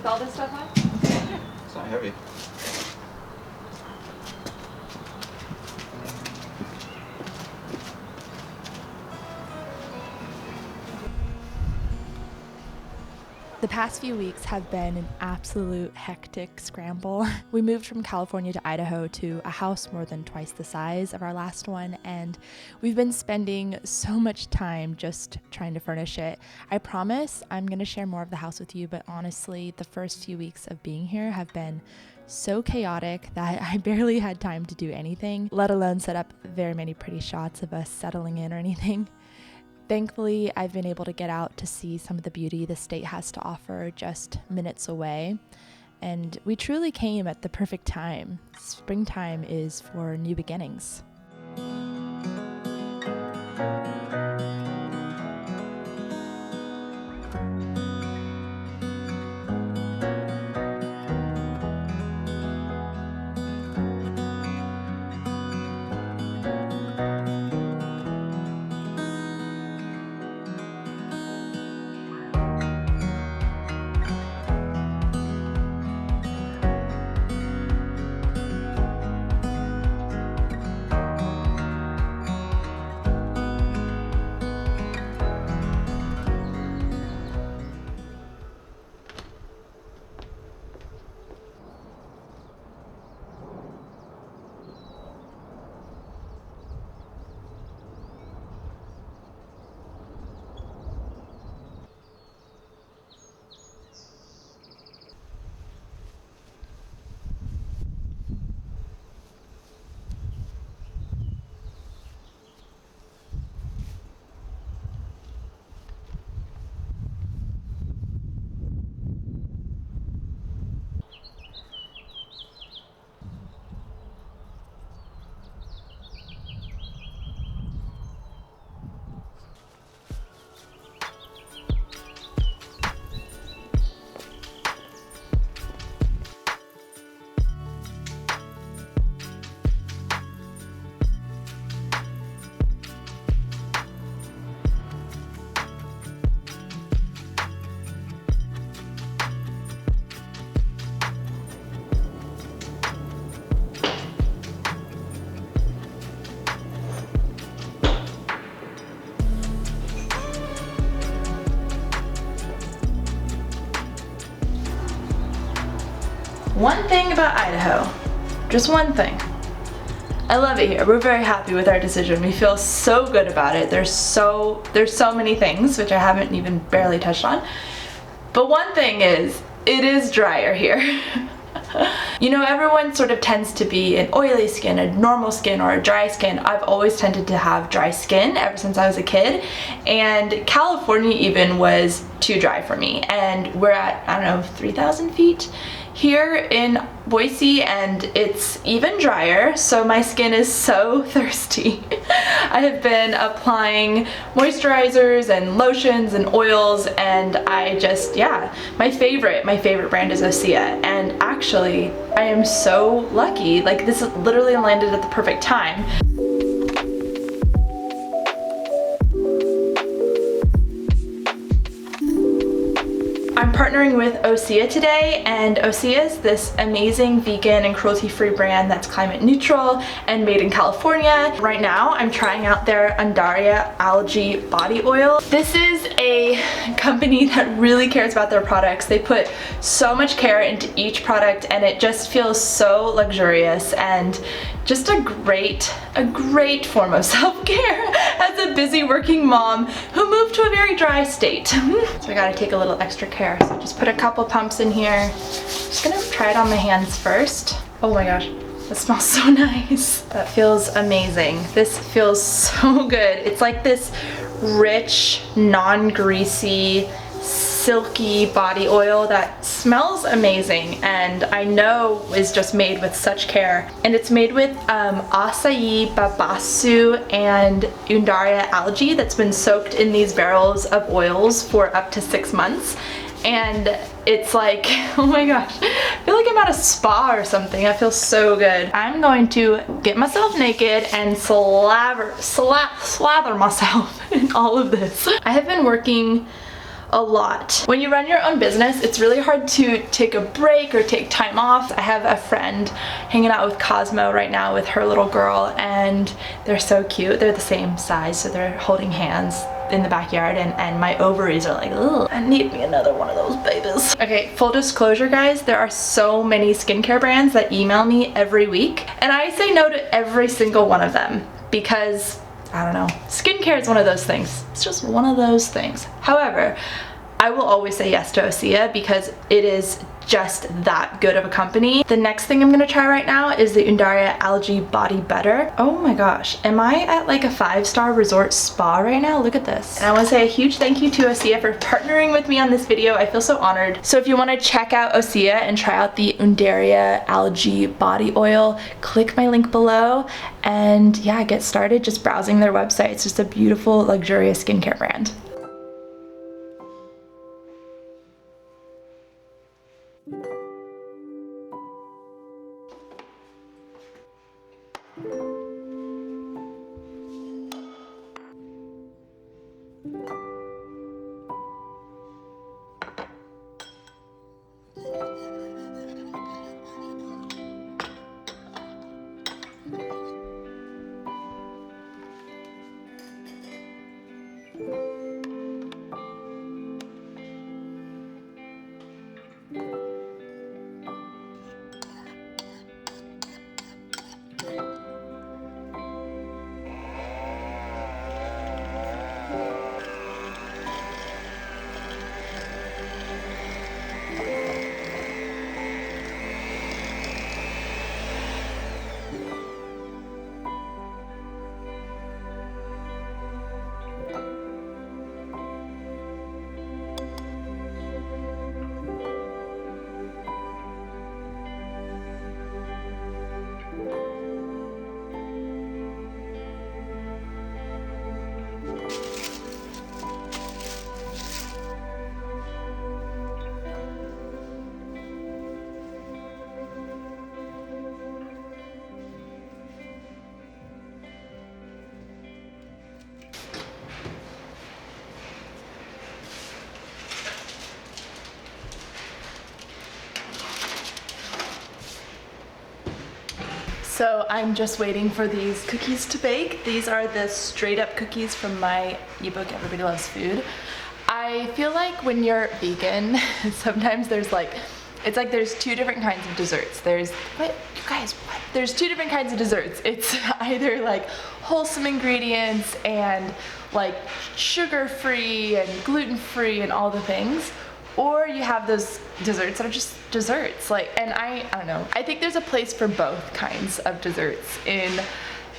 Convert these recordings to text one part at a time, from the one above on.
with all this stuff on? It's not heavy. The past few weeks have been an absolute hectic scramble. We moved from California to Idaho to a house more than twice the size of our last one, and we've been spending so much time just trying to furnish it. I promise I'm going to share more of the house with you, but honestly, the first few weeks of being here have been so chaotic that I barely had time to do anything, let alone set up very many pretty shots of us settling in or anything. Thankfully, I've been able to get out to see some of the beauty the state has to offer just minutes away. And we truly came at the perfect time. Springtime is for new beginnings. One thing about Idaho, just one thing. I love it here. We're very happy with our decision. We feel so good about it. There's so many things, which I haven't even barely touched on. But one thing is, it is drier here. You know, everyone sort of tends to be an oily skin, a normal skin, or a dry skin. I've always tended to have dry skin ever since I was a kid, and California even was too dry for me. And we're at, I don't know, 3,000 feet here in Boise, and it's even drier, so my skin is so thirsty. I have been applying moisturizers and lotions and oils, and I just, yeah, my favorite brand is OSEA, and actually I am so lucky. Like, this literally landed at the perfect time. I'm partnering with OSEA today, and OSEA is this amazing vegan and cruelty-free brand that's climate neutral and made in California. Right now, I'm trying out their Undaria Algae Body Oil. This is a company that really cares about their products. They put so much care into each product, and it just feels so luxurious and just a great form of self-care as a busy working mom who moved to a very dry state. So I gotta take a little extra care. So just put a couple pumps in here. Just gonna try it on my hands first. Oh my gosh, that smells so nice. That feels amazing. This feels so good. It's like this rich, non-greasy, silky body oil that smells amazing, and I know is just made with such care. And it's made with acai babasu and Undaria algae that's been soaked in these barrels of oils for up to 6 months. And it's like, oh my gosh, I feel like I'm at a spa or something. I feel so good. I'm going to get myself naked and slather myself in all of this. I have been working a lot. When you run your own business, it's really hard to take a break or take time off. I have a friend hanging out with Cosmo right now with her little girl, and they're so cute. They're the same size, so they're holding hands in the backyard, and my ovaries are like, ugh, I need me another one of those babies. Okay, full disclosure guys, there are so many skincare brands that email me every week, and I say no to every single one of them because, I don't know, skincare is one of those things. It's just one of those things. However, I will always say yes to OSEA because it is just that good of a company. The next thing I'm gonna try right now is the Undaria Algae Body Butter. Oh my gosh, am I at like a 5-star resort spa right now? Look at this. And I wanna say a huge thank you to OSEA for partnering with me on this video. I feel so honored. So if you wanna check out OSEA and try out the Undaria Algae Body Oil, click my link below and yeah, get started just browsing their website. It's just a beautiful, luxurious skincare brand. So I'm just waiting for these cookies to bake. These are the straight up cookies from my ebook, Everybody Loves Food. I feel like when you're vegan, sometimes there's like, it's like there's two different kinds of desserts. There's, what, you guys, what? There's two different kinds of desserts. It's either like wholesome ingredients and like sugar-free and gluten-free and all the things, or you have those desserts that are just desserts. Like, and I don't know. I think there's a place for both kinds of desserts in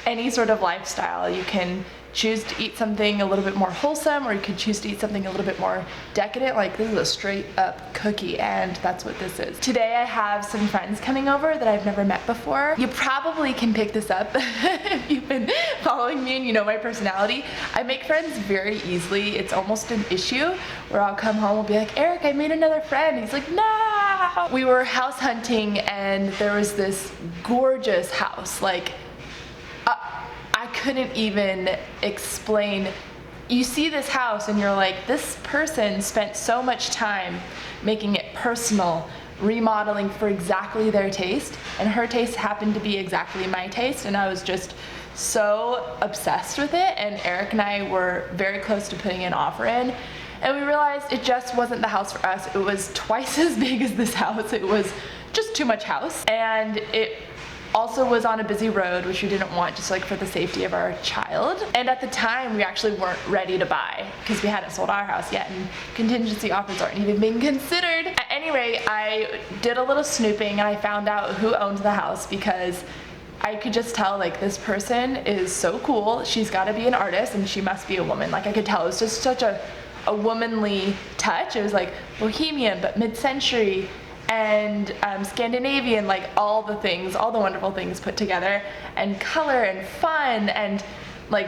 any sort of lifestyle. You can choose to eat something a little bit more wholesome, or you could choose to eat something a little bit more decadent. Like, this is a straight up cookie, and that's what this is. Today I have some friends coming over that I've never met before. You probably can pick this up if you've been following me and you know my personality. I make friends very easily. It's almost an issue where I'll come home and be like, Eric, I made another friend. He's like, no. We were house hunting and there was this gorgeous house. Like, I couldn't even explain. You see this house and you're like, this person spent so much time making it personal, remodeling for exactly their taste, and her taste happened to be exactly my taste, and I was just so obsessed with it. And Eric and I were very close to putting an offer in, and we realized it just wasn't the house for us. It was twice as big as this house. It was just too much house, and it also was on a busy road, which we didn't want, just like for the safety of our child. And at the time, we actually weren't ready to buy because we hadn't sold our house yet, and contingency offers aren't even being considered. At any rate, I did a little snooping and I found out who owned the house, because I could just tell, like, this person is so cool. She's got to be an artist and she must be a woman. Like, I could tell it was just such a womanly touch. It was like bohemian but mid-century and Scandinavian, like all the things, all the wonderful things put together, and color and fun, and like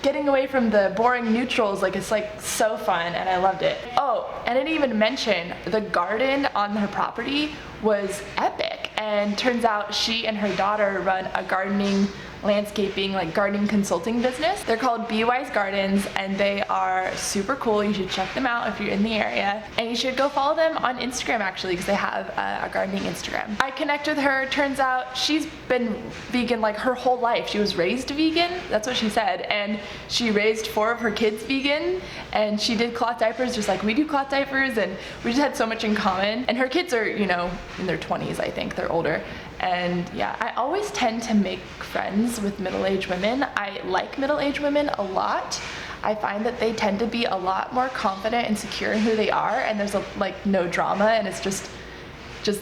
getting away from the boring neutrals. Like, it's like so fun, and I loved it. Oh, and I didn't even mention the garden on her property was epic. and turns out she and her daughter run a gardening, landscaping, like gardening consulting business. They're called Be Wise Gardens, and they are super cool. You should check them out if you're in the area, and you should go follow them on Instagram actually, because they have a gardening Instagram. I connect with her. Turns out she's been vegan like her whole life. She was raised vegan, that's what she said, and she raised 4 of her kids vegan, and she did cloth diapers just like we do cloth diapers, and we just had so much in common. And her kids are, you know, in their 20s, I think, they're older. And yeah, I always tend to make friends with middle-aged women. I like middle-aged women a lot. I find that they tend to be a lot more confident and secure in who they are, and there's like no drama, and it's just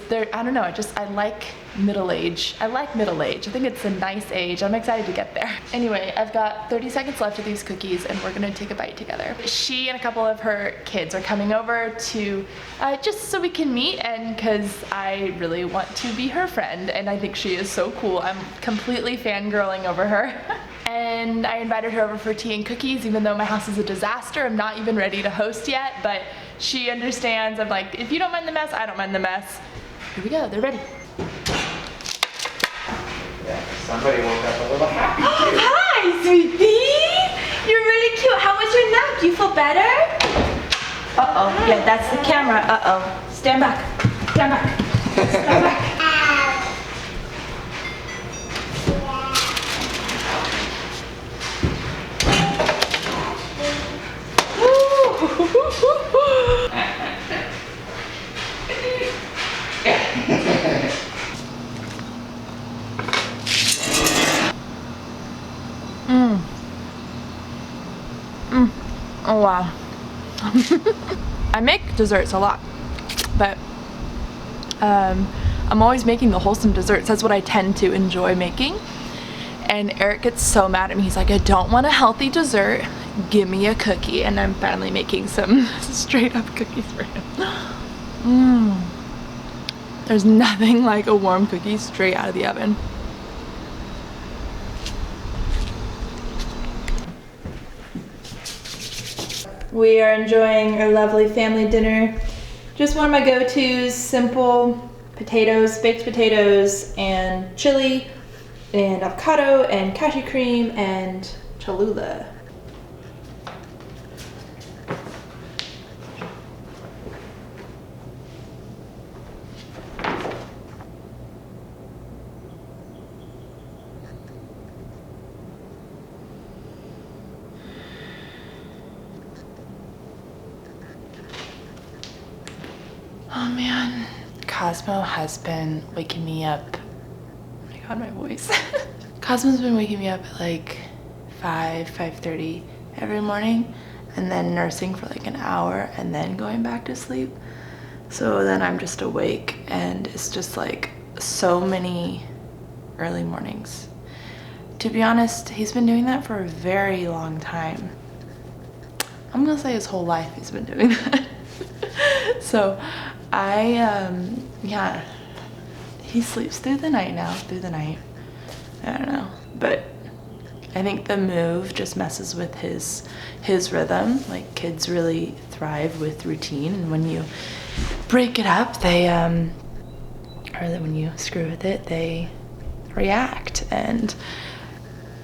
there. I don't know, I like middle age. I like middle age. I think it's a nice age. I'm excited to get there. Anyway, I've got 30 seconds left of these cookies, and we're gonna take a bite together. She and a couple of her kids are coming over to just so we can meet, and because I really want to be her friend, and I think she is so cool. I'm completely fangirling over her. And I invited her over for tea and cookies, even though my house is a disaster. I'm not even ready to host yet, but she understands. I'm like, if you don't mind the mess, I don't mind the mess. Here we go, they're ready. Yeah, somebody woke up a little happy too. Oh, hi, sweetie. You're really cute. How was your nap? You feel better? Uh-oh, yeah, that's the camera. Uh-oh. Stand back. Stand back. Stand back. Oh wow. I make desserts a lot, but I'm always making the wholesome desserts. That's what I tend to enjoy making. And Eric gets so mad at me. He's like, I don't want a healthy dessert. Give me a cookie. And I'm finally making some straight up cookies for him. There's nothing like a warm cookie straight out of the oven. We are enjoying our lovely family dinner. Just one of my go-tos, simple potatoes, baked potatoes, and chili, and avocado, and cashew cream, and Cholula. Oh man, Cosmo has been waking me up. Oh my god, my voice. Cosmo's been waking me up at like 5:30 every morning, and then nursing for like an hour, and then going back to sleep. So then I'm just awake, and it's just like so many early mornings. To be honest, he's been doing that for a very long time. I'm gonna say his whole life he's been doing that. So yeah, he sleeps through the night now, I don't know, but I think the move just messes with his rhythm. Like, kids really thrive with routine, and when you break it up, they or when you screw with it, they react. And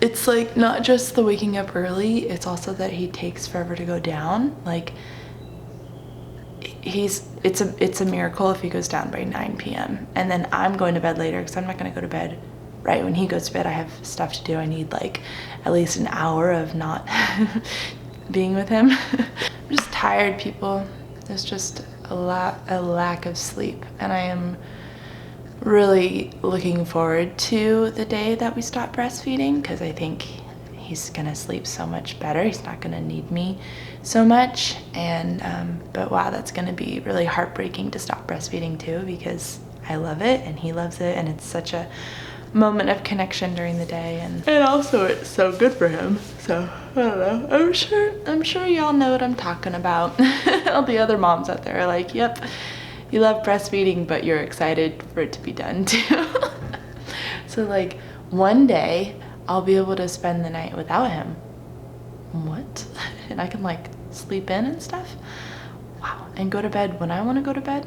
it's like not just the waking up early, it's also that he takes forever to go down. Like, it's a miracle if he goes down by 9 p.m. and then I'm going to bed later, because I'm not going to go to bed right when he goes to bed. I have stuff to do. I need like at least an hour of not being with him. I'm just tired, people. There's just a lack of sleep, and I am really looking forward to the day that we stop breastfeeding, because I think he's gonna sleep so much better. He's not gonna need me so much. And but wow, that's gonna be really heartbreaking to stop breastfeeding too, because I love it and he loves it, and it's such a moment of connection during the day, and also it's so good for him. So I don't know, I'm sure y'all know what I'm talking about. All the other moms out there are like, yep, you love breastfeeding, but you're excited for it to be done too. So like one day I'll be able to spend the night without him. What? And I can like sleep in and stuff? Wow. And go to bed when I want to go to bed.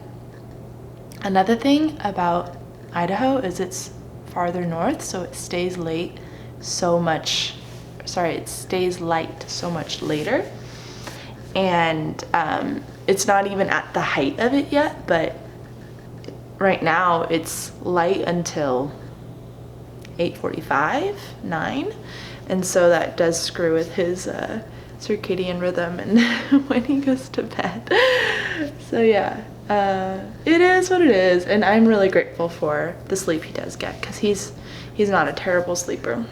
Another thing about Idaho is it's farther north, so it stays light so much later. And it's not even at the height of it yet, but right now it's light until 8:45, 9. And so that does screw with his circadian rhythm and when he goes to bed. So yeah, it is what it is, and I'm really grateful for the sleep he does get, because he's not a terrible sleeper.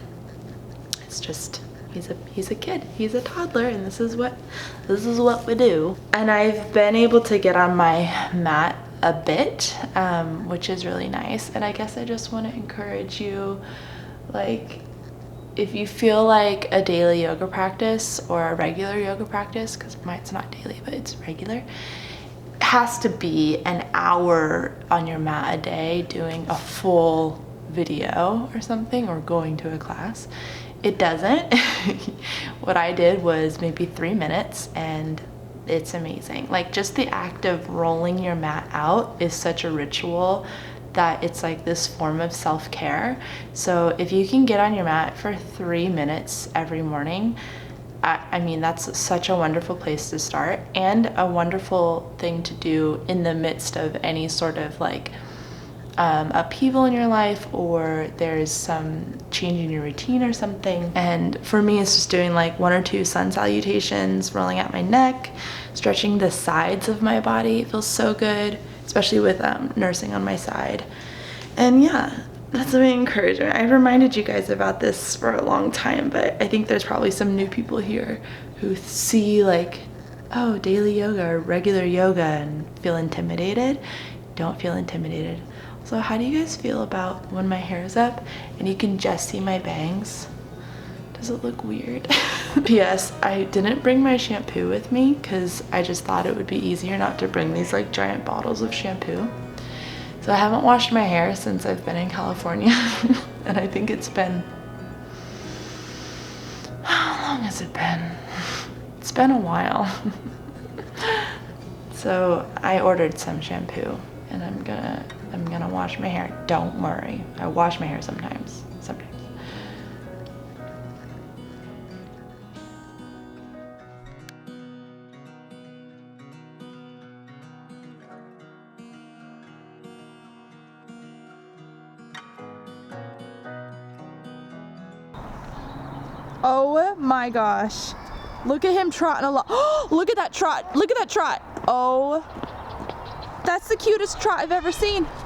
It's just he's a kid, he's a toddler, and this is what we do. And I've been able to get on my mat a bit, which is really nice. And I guess I just want to encourage you, like, if you feel like a daily yoga practice or a regular yoga practice, because it's not daily but it's regular, it has to be an hour on your mat a day doing a full video or something, or going to a class. It doesn't. What I did was maybe 3 minutes, and it's amazing. Like, just the act of rolling your mat out is such a ritual that it's like this form of self-care. So if you can get on your mat for 3 minutes every morning, I mean, that's such a wonderful place to start, and a wonderful thing to do in the midst of any sort of like upheaval in your life, or there's some change in your routine or something. And for me, it's just doing like 1 or 2 sun salutations, rolling out my neck, stretching the sides of my body. It feels so good, especially with nursing on my side. And yeah, that's a big encouragement. I've reminded you guys about this for a long time, but I think there's probably some new people here who see like, oh, daily yoga or regular yoga and feel intimidated. Don't feel intimidated. So how do you guys feel about when my hair is up and you can just see my bangs? Does it look weird? P.S. I didn't bring my shampoo with me because I just thought it would be easier not to bring these like giant bottles of shampoo. So I haven't washed my hair since I've been in California. And I think it's been, how long has it been? It's been a while. So I ordered some shampoo, and I'm gonna wash my hair. Don't worry, I wash my hair sometimes. Oh my gosh. Look at him trotting along. Oh, look at that trot. Look at that trot. Oh, that's the cutest trot I've ever seen.